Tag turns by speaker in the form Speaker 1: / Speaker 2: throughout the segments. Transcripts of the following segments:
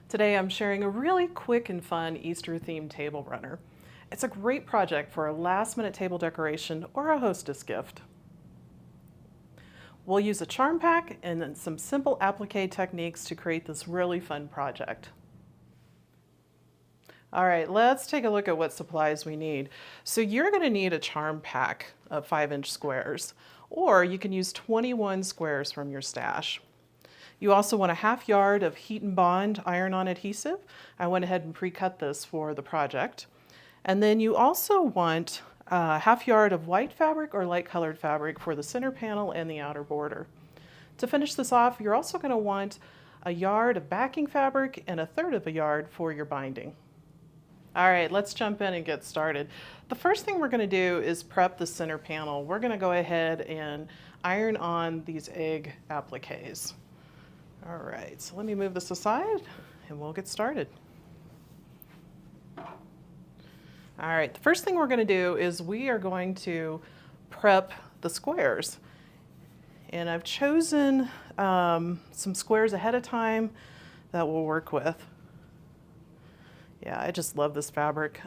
Speaker 1: Today I'm sharing a really quick and fun Easter themed table runner. It's a great project for a last minute table decoration or a hostess gift. We'll use a charm pack and then some simple applique techniques to create this really fun project. All right, let's take a look at what supplies we need. So you're going to need a charm pack of 5-inch squares, or you can use 21 squares from your stash. You also want a half yard of heat and bond iron-on adhesive. I went ahead and pre-cut this for the project. And then you also want a half yard of white fabric or light colored fabric for the center panel and the outer border. To finish this off, you're also going to want a yard of backing fabric and 1/3 of a yard for your binding. All right, let's jump in and get started. The first thing we're going to do is prep the center panel. We're going to go ahead and iron on these egg appliques. All right, so let me move this aside and we'll get started. All right, the first thing we're going to do is we are going to prep the squares. And I've chosen some squares ahead of time that we'll work with. Yeah, I just love this fabric.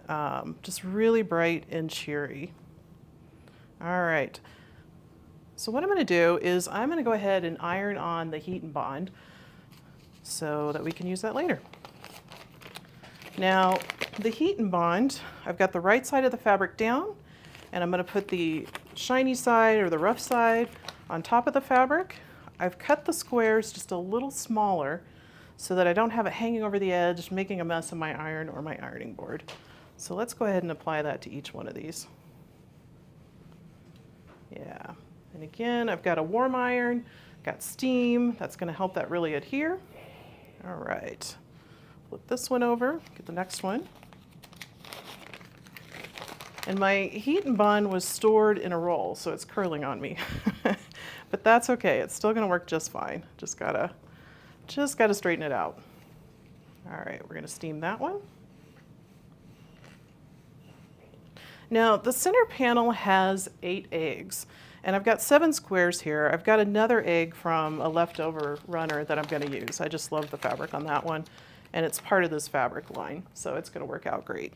Speaker 1: Just really bright and cheery. All right. So what I'm going to do is I'm going to go ahead and iron on the heat and bond so that we can use that later. Now, the heat and bond, I've got the right side of the fabric down, and I'm going to put the shiny side or the rough side on top of the fabric. I've cut the squares just a little smaller so that I don't have it hanging over the edge, making a mess of my iron or my ironing board. So let's go ahead and apply that to each one of these. Yeah, and again, I've got a warm iron, got steam, that's gonna help that really adhere. All right, flip this one over, get the next one. And my heat and bond was stored in a roll, so it's curling on me. But that's okay, it's still gonna work just fine. Just gotta straighten it out. All right, we're gonna steam that one. Now, the center panel has 8 eggs, and I've got 7 squares here. I've got another egg from a leftover runner that I'm gonna use. I just love the fabric on that one, and it's part of this fabric line, so it's gonna work out great.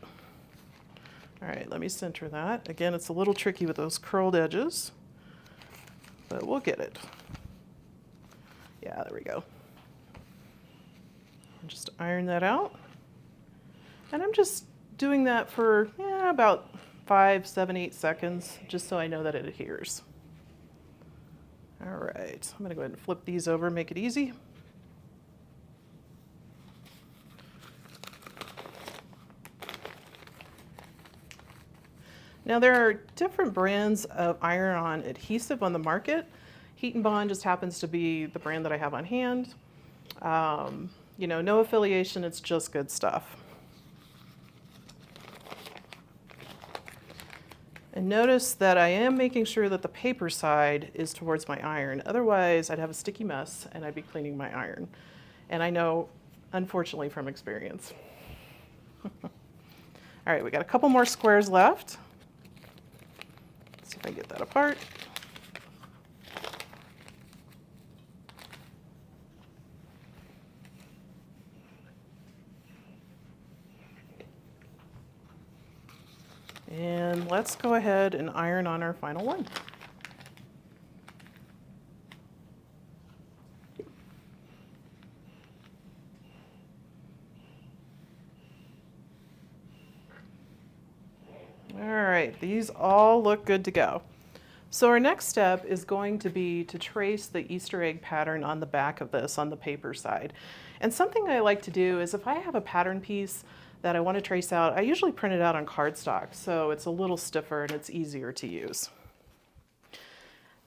Speaker 1: All right, let me center that. Again, it's a little tricky with those curled edges, but we'll get it. Yeah, there we go. Just iron that out. And I'm just doing that for about 5, 7, 8 seconds, just so I know that it adheres. All right, I'm gonna go ahead and flip these over, make it easy. Now there are different brands of iron-on adhesive on the market. Heat and Bond just happens to be the brand that I have on hand. You know, no affiliation, it's just good stuff. And notice that I am making sure that the paper side is towards my iron. Otherwise, I'd have a sticky mess and I'd be cleaning my iron. And I know, unfortunately, from experience. All right, we got a couple more squares left. Let's see if I can get that apart. And let's go ahead and iron on our final one. All right, these all look good to go. So our next step is going to be to trace the Easter egg pattern on the back of this on the paper side. And something I like to do is if I have a pattern piece that I want to trace out, I usually print it out on cardstock, so it's a little stiffer and it's easier to use.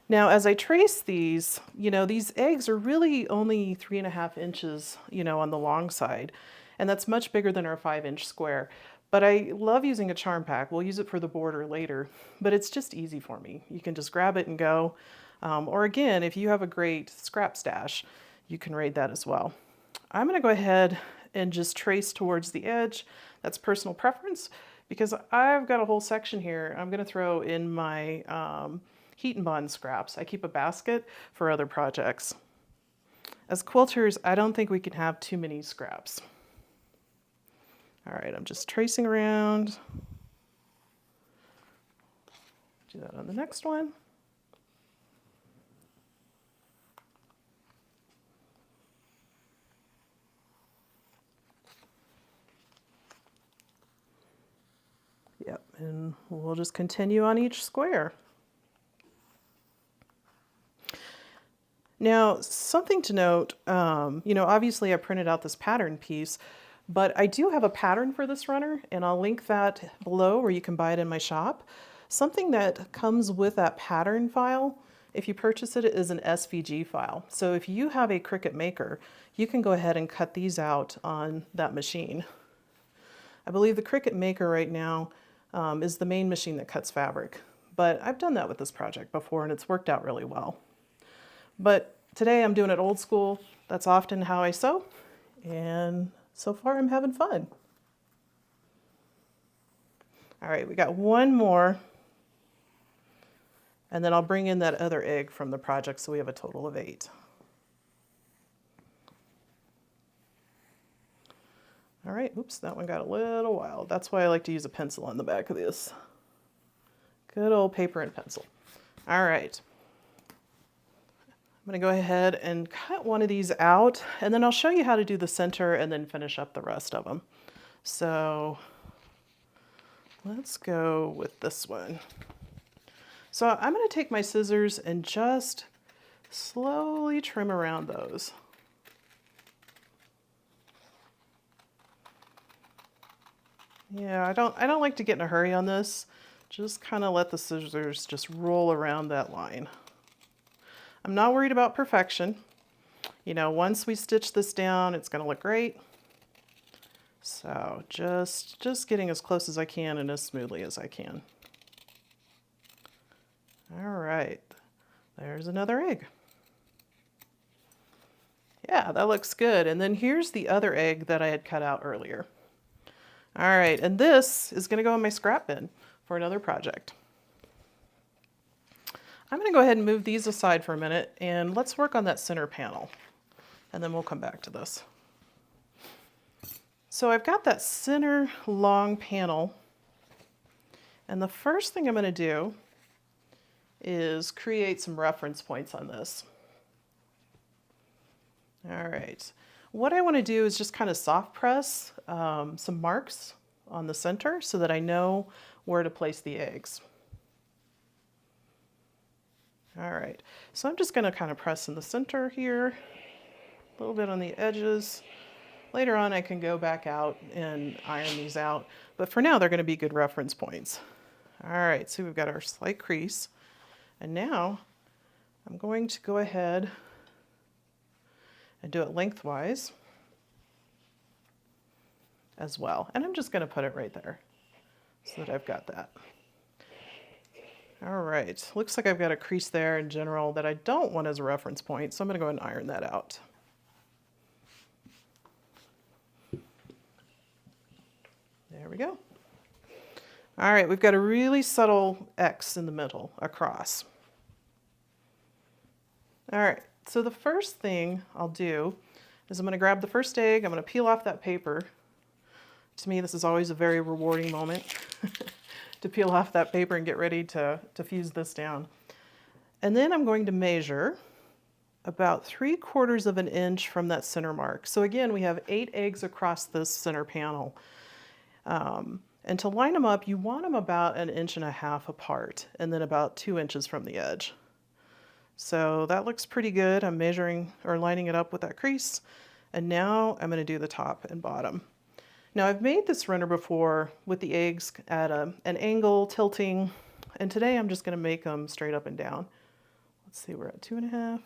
Speaker 1: Now, as I trace these, you know, these eggs are really only 3.5 inches, you know, on the long side, and that's much bigger than our 5-inch square. But I love using a charm pack. We'll use it for the border later, but it's just easy for me. You can just grab it and go. Or again, if you have a great scrap stash, you can raid that as well. I'm gonna go ahead and just trace towards the edge. That's personal preference because I've got a whole section here. I'm gonna throw in my heat and bond scraps. I keep a basket for other projects. As quilters, I don't think we can have too many scraps. All right, I'm just tracing around. Do that on the next one. Yep, and we'll just continue on each square. Now, something to note, you know, obviously I printed out this pattern piece, but I do have a pattern for this runner, and I'll link that below where you can buy it in my shop. Something that comes with that pattern file, if you purchase it, is an SVG file. So if you have a Cricut Maker, you can go ahead and cut these out on that machine. I believe the Cricut Maker right now is the main machine that cuts fabric, but I've done that with this project before and it's worked out really well. But today I'm doing it old school. That's often how I sew, and so far I'm having fun. All right, we got one more, and then I'll bring in that other egg from the project so we have a total of 8. All right, oops, that one got a little wild. That's why I like to use a pencil on the back of this. Good old paper and pencil. All right. I'm gonna go ahead and cut one of these out, and then I'll show you how to do the center and then finish up the rest of them. So let's go with this one. So I'm gonna take my scissors and just slowly trim around those. Yeah, I don't like to get in a hurry on this. Just kind of let the scissors just roll around that line. I'm not worried about perfection. You know, once we stitch this down, it's going to look great. So just getting as close as I can and as smoothly as I can. All right, there's another egg. Yeah, that looks good. And then here's the other egg that I had cut out earlier. All right, and this is going to go in my scrap bin for another project. I'm going to go ahead and move these aside for a minute, and let's work on that center panel, and then we'll come back to this. So I've got that center long panel, and the first thing I'm going to do is create some reference points on this. All right. What I want to do is just kind of soft press some marks on the center so that I know where to place the eggs. All right, so I'm just going to kind of press in the center here, a little bit on the edges. Later on I can go back out and iron these out, but for now they're going to be good reference points. All right, so we've got our slight crease, and now I'm going to go ahead and do it lengthwise as well. And I'm just going to put it right there so that I've got that. All right, looks like I've got a crease there in general that I don't want as a reference point, so I'm going to go ahead and iron that out. There we go. All right, we've got a really subtle X in the middle across. All right, so the first thing I'll do is I'm going to grab the first egg, I'm going to peel off that paper. To me, this is always a very rewarding moment to peel off that paper and get ready to fuse this down. And then I'm going to measure about 3/4 of an inch from that center mark. So again, we have 8 eggs across this center panel. And to line them up, you want them about 1.5 inches apart and then about 2 inches from the edge. So that looks pretty good. I'm measuring or lining it up with that crease. And now I'm going to do the top and bottom. Now I've made this runner before with the eggs at an angle, tilting, and today I'm just going to make them straight up and down. Let's see, we're at 2.5.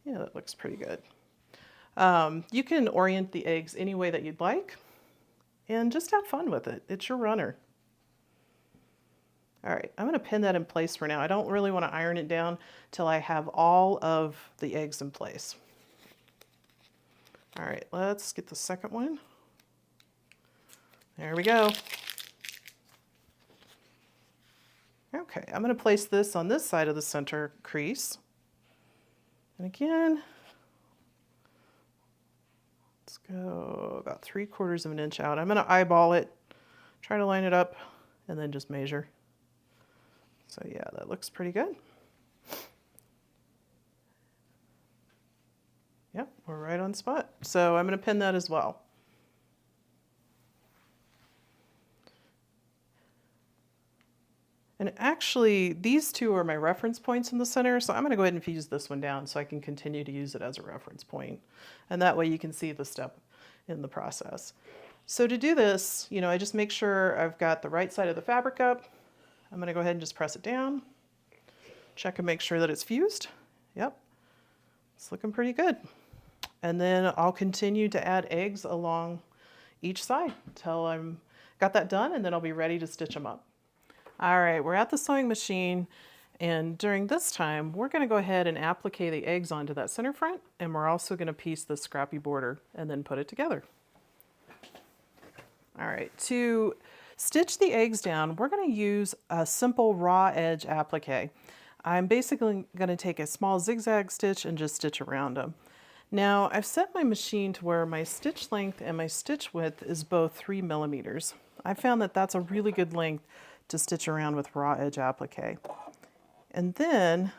Speaker 1: Yeah, that looks pretty good. You can orient the eggs any way that you'd like and just have fun with it. It's your runner. All right, I'm going to pin that in place for now. I don't really want to iron it down till I have all of the eggs in place. All right, let's get the second one. There we go. Okay, I'm going to place this on this side of the center crease. And again, let's go about 3/4 of an inch out. I'm going to eyeball it, try to line it up, and then just measure. So yeah, that looks pretty good. Yep, we're right on spot. So I'm going to pin that as well. And actually, these two are my reference points in the center, so I'm going to go ahead and fuse this one down so I can continue to use it as a reference point. And that way you can see the step in the process. So to do this, you know, I just make sure I've got the right side of the fabric up. I'm going to go ahead and just press it down. Check and make sure that it's fused. Yep, it's looking pretty good. And then I'll continue to add eggs along each side until I'm got that done, and then I'll be ready to stitch them up. All right, we're at the sewing machine, and during this time, we're going to go ahead and applique the eggs onto that center front, and we're also going to piece the scrappy border and then put it together. All right, to stitch the eggs down, we're going to use a simple raw edge applique. I'm basically going to take a small zigzag stitch and just stitch around them. Now, I've set my machine to where my stitch length and my stitch width is both 3 millimeters. I found that that's a really good length to stitch around with raw edge applique. And then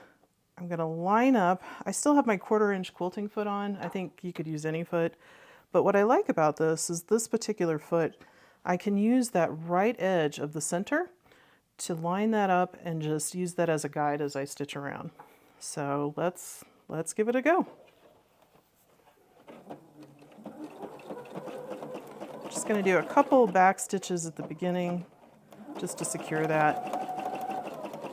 Speaker 1: I'm going to line up. I still have my 1/4 inch quilting foot on. I think you could use any foot. But what I like about this is this particular foot, I can use that right edge of the center to line that up and just use that as a guide as I stitch around. So let's give it a go. Just going to do a couple back stitches at the beginning just to secure that.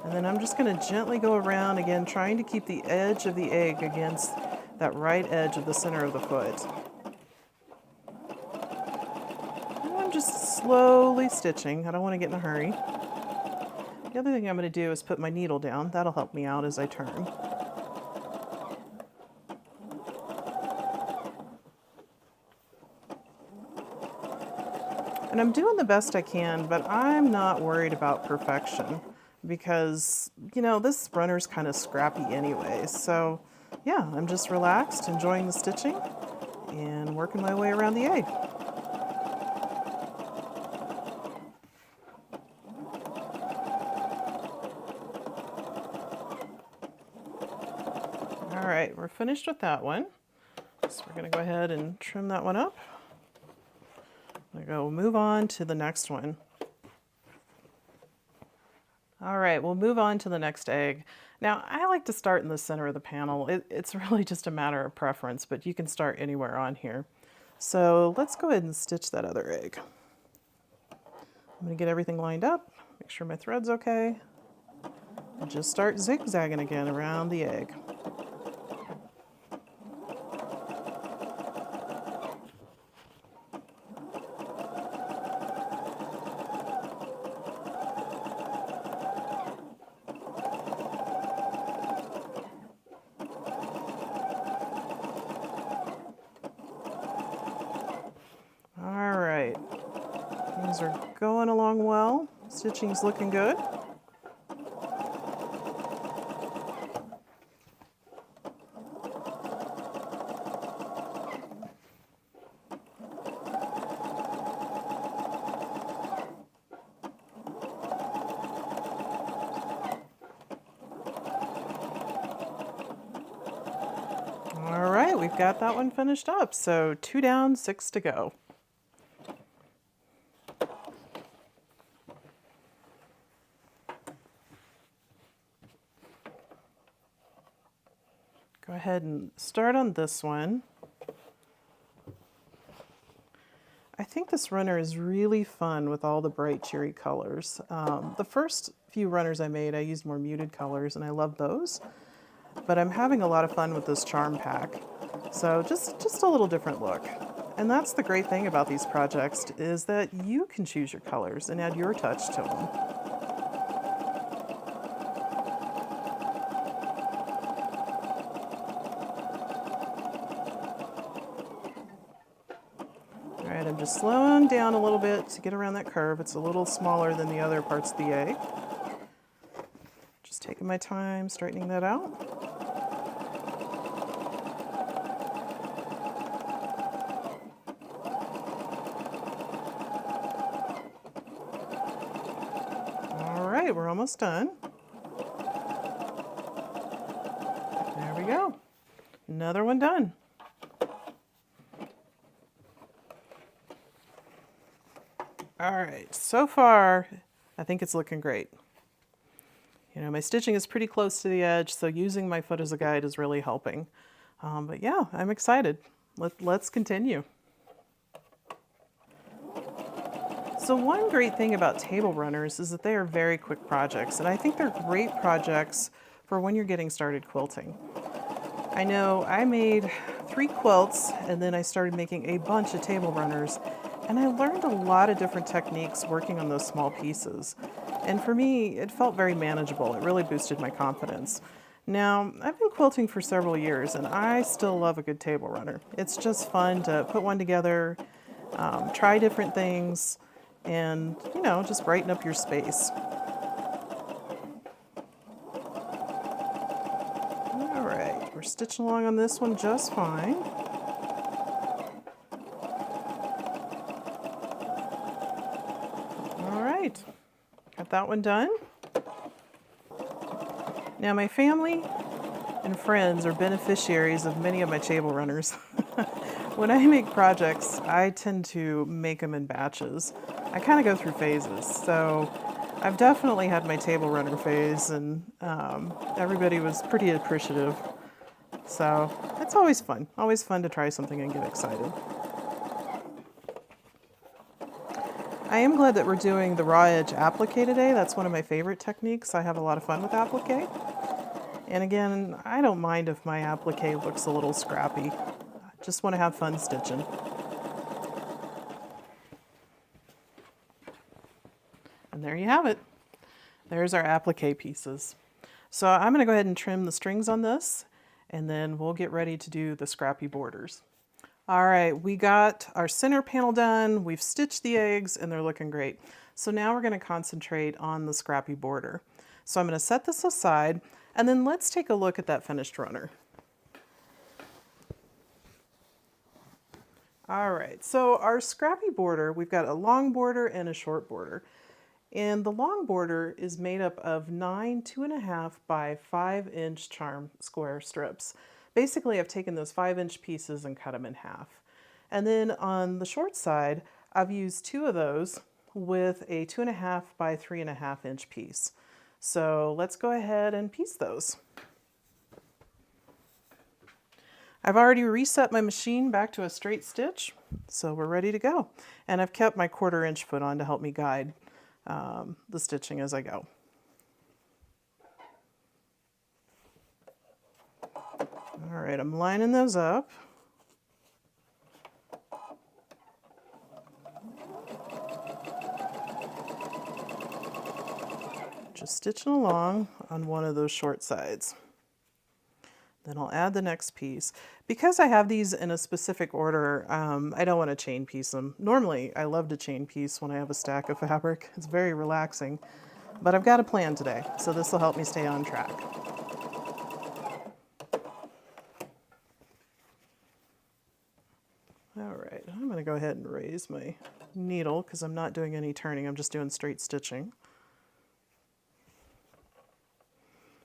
Speaker 1: And then I'm just going to gently go around again, trying to keep the edge of the egg against that right edge of the center of the foot. And I'm just slowly stitching. I don't want to get in a hurry. The other thing I'm going to do is put my needle down. That'll help me out as I turn. And I'm doing the best I can, but I'm not worried about perfection because, you know, this runner's kind of scrappy anyway. So yeah, I'm just relaxed, enjoying the stitching and working my way around the egg. All right, we're finished with that one. So we're going to go ahead and trim that one up. We'll move on to the next one. All right, we'll move on to the next egg. Now, I like to start in the center of the panel. It's really just a matter of preference, but you can start anywhere on here. So let's go ahead and stitch that other egg. I'm going to get everything lined up, make sure my thread's okay, and just start zigzagging again around the egg. Things are going along well. Stitching's looking good. All right, we've got that one finished up. So 2 down, 6 to go. Go ahead and start on this one. I think this runner is really fun with all the bright cheery colors. The first few runners I made, I used more muted colors and I love those. But I'm having a lot of fun with this charm pack. So just a little different look. And that's the great thing about these projects is that you can choose your colors and add your touch to them. All right, I'm just slowing down a little bit to get around that curve. It's a little smaller than the other parts of the egg. Just taking my time, straightening that out. right, we're almost done. There we go. Another one done. All right, so far, I think it's looking great. You know, my stitching is pretty close to the edge, so using my foot as a guide is really helping. But yeah, I'm excited. Let's continue. So one great thing about table runners is that they are very quick projects, and I think they're great projects for when you're getting started quilting. I know I made 3 quilts, and then I started making a bunch of table runners, and I learned a lot of different techniques working on those small pieces. And for me, it felt very manageable. It really boosted my confidence. Now, I've been quilting for several years, and I still love a good table runner. It's just fun to put one together, try different things, and, you know, just brighten up your space. All right, we're stitching along on this one just fine. All right, got that one done. Now my family and friends are beneficiaries of many of my table runners. When I make projects, I tend to make them in batches. I kind of go through phases, so I've definitely had my table runner phase, and everybody was pretty appreciative. So it's always fun to try something and get excited. I am glad that we're doing the raw edge applique today. That's one of my favorite techniques. I have a lot of fun with applique. And again, I don't mind if my applique looks a little scrappy. I just want to have fun stitching. And there you have it. There's our applique pieces. So I'm going to go ahead and trim the strings on this, and then we'll get ready to do the scrappy borders. All right, we got our center panel done, we've stitched the eggs, and they're looking great. So now we're going to concentrate on the scrappy border. So I'm going to set this aside, and then let's take a look at that finished runner. All right, so our scrappy border, we've got a long border and a short border. And the long border is made up of 9 2.5 by 5-inch charm square strips. Basically, I've taken those 5-inch pieces and cut them in half. And then on the short side, I've used 2 of those with a 2.5 by 3.5 inch piece. So let's go ahead and piece those. I've already reset my machine back to a straight stitch, so we're ready to go. And I've kept my 1/4 inch foot on to help me guide the stitching as I go. All right, I'm lining those up. Just stitching along on one of those short sides. Then I'll add the next piece. Because I have these in a specific order, I don't want to chain piece them. Normally, I love to chain piece when I have a stack of fabric. It's very relaxing. But I've got a plan today, so this will help me stay on track. All right, I'm going to go ahead and raise my needle because I'm not doing any turning. I'm just doing straight stitching.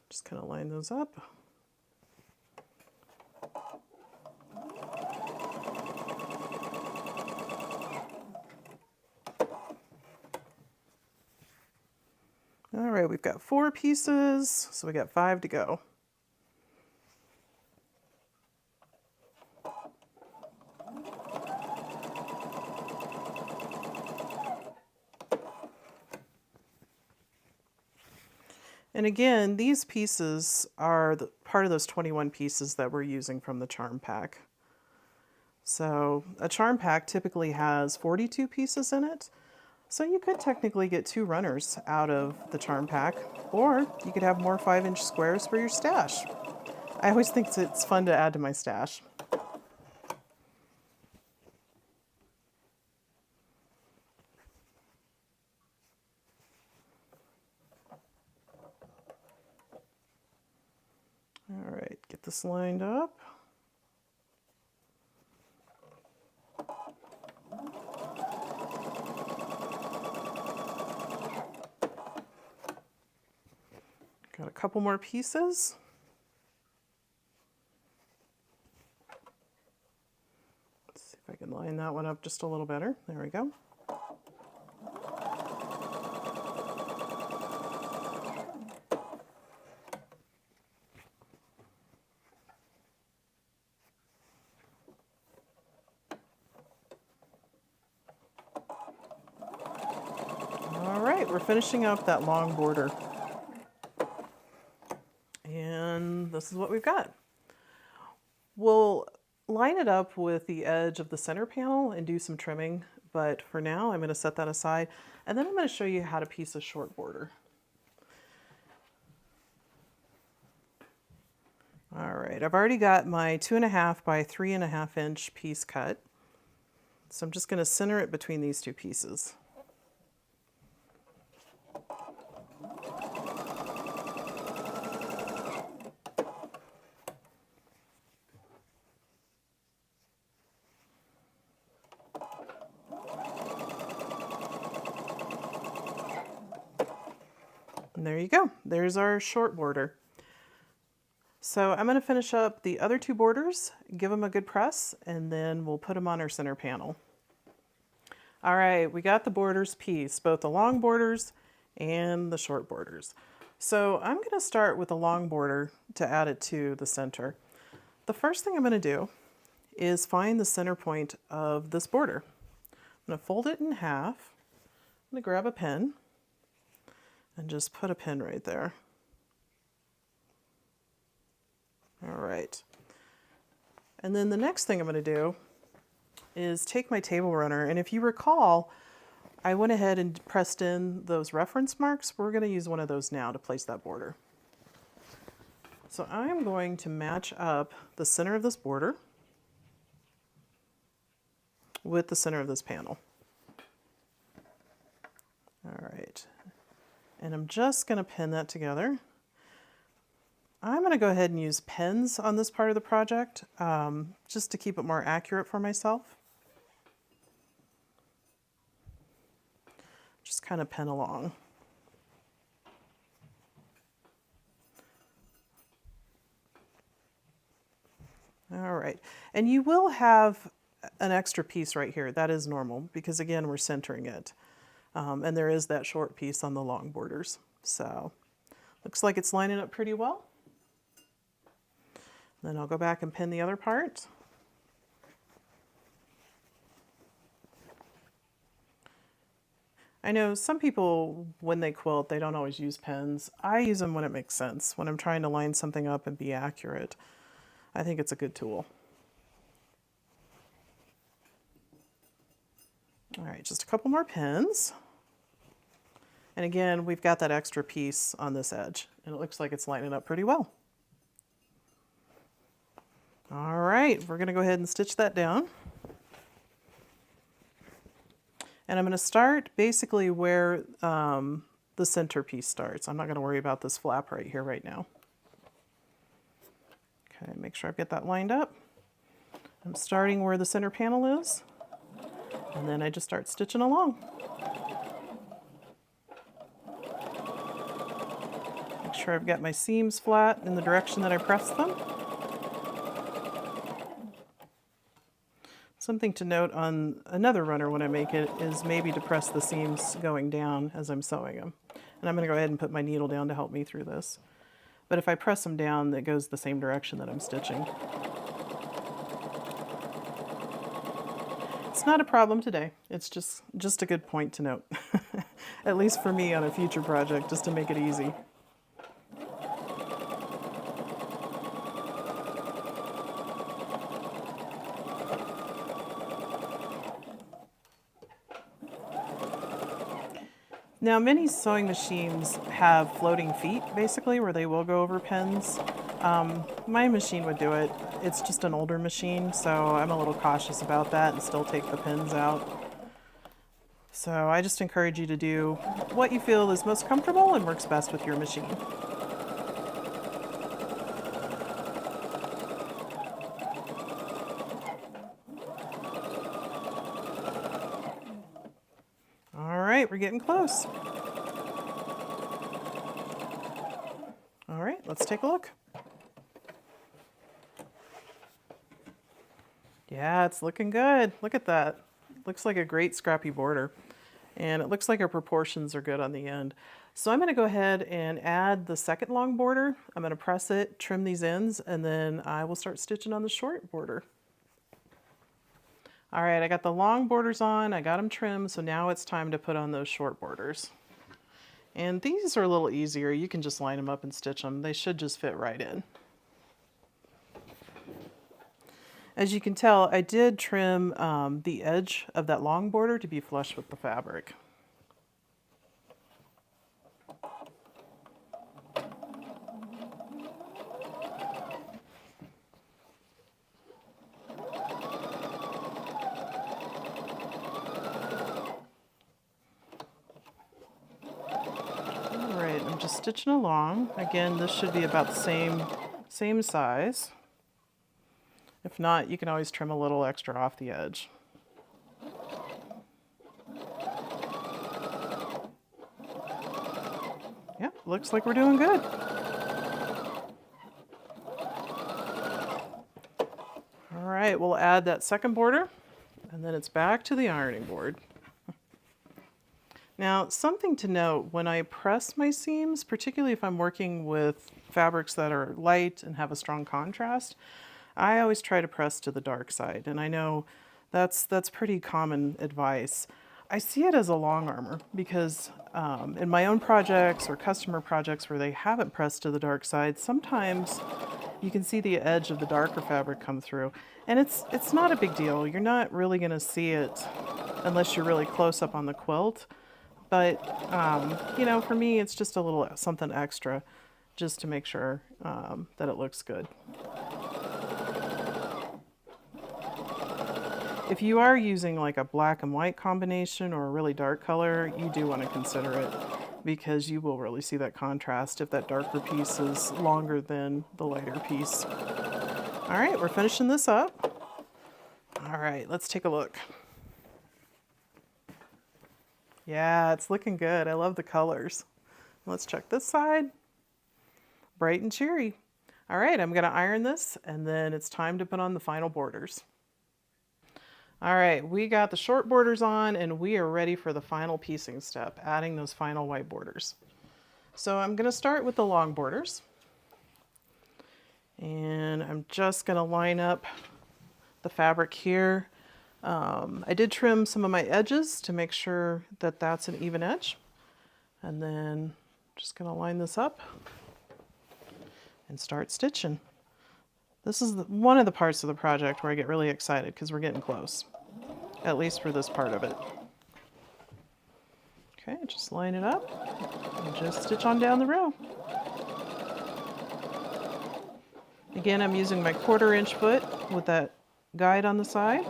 Speaker 1: Just kind of line those up. All right, we've got 4 pieces, so we got 5 to go. And again, these pieces are part of those 21 pieces that we're using from the charm pack. So a charm pack typically has 42 pieces in it. So you could technically get 2 runners out of the charm pack, or you could have more 5-inch squares for your stash. I always think it's fun to add to my stash. All right, get this lined up. couple more pieces. Let's see if I can line that one up just a little better. There we go. All right, we're finishing up that long border. And this is what we've got. We'll line it up with the edge of the center panel and do some trimming, but for now I'm going to set that aside, and then I'm going to show you how to piece a short border. All right, I've already got my 2.5 by 3.5 inch piece cut, so I'm just going to center it between these two pieces. And there you go. There's our short border. So I'm going to finish up the other two borders, give them a good press, and then we'll put them on our center panel. All right, we got the borders pieced, both the long borders and the short borders. So I'm going to start with the long border to add it to the center. The first thing I'm going to do is find the center point of this border. I'm going to fold it in half. I'm going to grab a pin and just put a pin right there. All right. And then the next thing I'm going to do is take my table runner, and if you recall, I went ahead and pressed in those reference marks. We're going to use one of those now to place that border. So I'm going to match up the center of this border with the center of this panel. All right. And I'm just going to pin that together. I'm going to go ahead and use pens on this part of the project, just to keep it more accurate for myself. Just kind of pin along. All right, and you will have an extra piece right here. That is normal because again, we're centering it. And there is that short piece on the long borders. So looks like it's lining up pretty well. Then I'll go back and pin the other part. I know some people, when they quilt, they don't always use pens. I use them when it makes sense, when I'm trying to line something up and be accurate. I think it's a good tool. All right, just a couple more pins. And again, we've got that extra piece on this edge, and it looks like it's lining up pretty well. All right, we're gonna go ahead and stitch that down. And I'm gonna start basically where the center piece starts. I'm not gonna worry about this flap right here right now. Okay, make sure I get that lined up. I'm starting where the center panel is, and then I just start stitching along. Make sure I've got my seams flat in the direction that I press them. Something to note on another runner when I make it is maybe to press the seams going down as I'm sewing them. And I'm going to go ahead and put my needle down to help me through this. But if I press them down, it goes the same direction that I'm stitching. It's not a problem today. It's just a good point to note. At least for me on a future project, just to make it easy. Now, many sewing machines have floating feet, basically, where they will go over pins. My machine would do it. It's just an older machine, so I'm a little cautious about that and still take the pins out. So I just encourage you to do what you feel is most comfortable and works best with your machine. All right, we're getting close. All let's take a look. Yeah, it's looking good. Look at that. Looks like a great scrappy border. And it looks like our proportions are good on the end. So I'm going to go ahead and add the second long border. I'm going to press it, trim these ends, and then I will start stitching on the short border. All right, I got the long borders on, I got them trimmed, so now it's time to put on those short borders. And these are a little easier. You can just line them up and stitch them. They should just fit right in. As you can tell, I did trim the edge of that long border to be flush with the fabric. All right, I'm just stitching along. Again, this should be about the same size. If not, you can always trim a little extra off the edge. Yep, looks like we're doing good. All right, we'll add that second border, and then it's back to the ironing board. Now, something to note, when I press my seams, particularly if I'm working with fabrics that are light and have a strong contrast, I always try to press to the dark side, and I know that's pretty common advice. I see it as a long armor because in my own projects or customer projects where they haven't pressed to the dark side, sometimes you can see the edge of the darker fabric come through, and it's not a big deal. You're not really going to see it unless you're really close up on the quilt, but you know, for me it's just a little something extra just to make sure that it looks good. If you are using like a black and white combination or a really dark color, you do want to consider it because you will really see that contrast if that darker piece is longer than the lighter piece. All right, we're finishing this up. All right, let's take a look. Yeah, it's looking good. I love the colors. Let's check this side. Bright and cheery. All right, I'm going to iron this and then it's time to put on the final borders. All right, we got the short borders on and we are ready for the final piecing step, adding those final white borders. So I'm going to start with the long borders. And I'm just going to line up the fabric here. I did trim some of my edges to make sure that that's an even edge. And then just going to line this up and start stitching. This is one of the parts of the project where I get really excited because we're getting close, at least for this part of it. Okay, just line it up and just stitch on down the row. Again, I'm using my 1/4 inch foot with that guide on the side.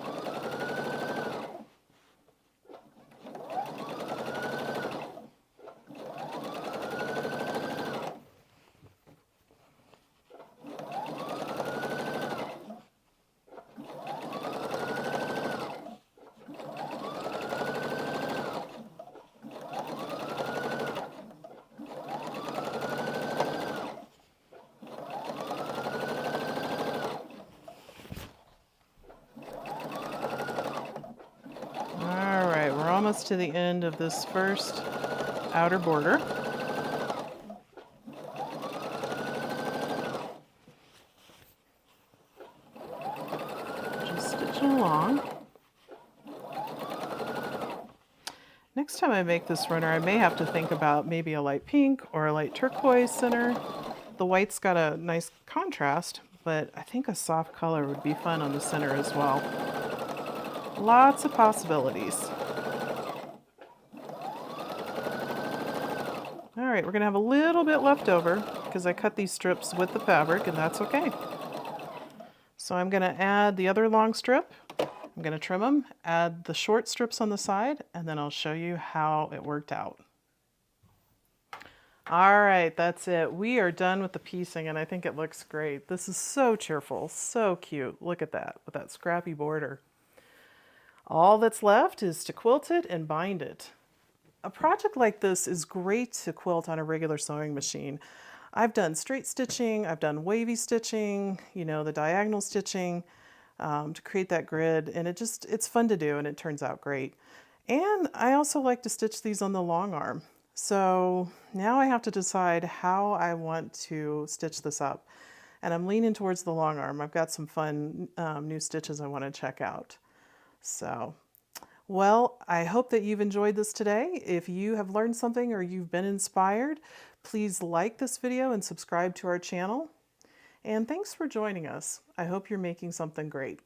Speaker 1: Almost to the end of this first outer border. Just stitching along. Next time I make this runner, I may have to think about maybe a light pink or a light turquoise center. The white's got a nice contrast, but I think a soft color would be fun on the center as well. Lots of possibilities. All right, we're gonna have a little bit left over because I cut these strips with the fabric and that's okay. So I'm gonna add the other long strip. I'm gonna trim them, add the short strips on the side, and then I'll show you how it worked out. All right, that's it. We are done with the piecing and I think it looks great. This is so cheerful, so cute. Look at that, with that scrappy border. All that's left is to quilt it and bind it. A project like this is great to quilt on a regular sewing machine. I've done straight stitching, I've done wavy stitching, you know, the diagonal stitching to create that grid, and it's fun to do and it turns out great. And I also like to stitch these on the long arm. So now I have to decide how I want to stitch this up. And I'm leaning towards the long arm. I've got some fun new stitches I want to check out. So, well, I hope that you've enjoyed this today. If you have learned something or you've been inspired, please like this video and subscribe to our channel. And thanks for joining us. I hope you're making something great.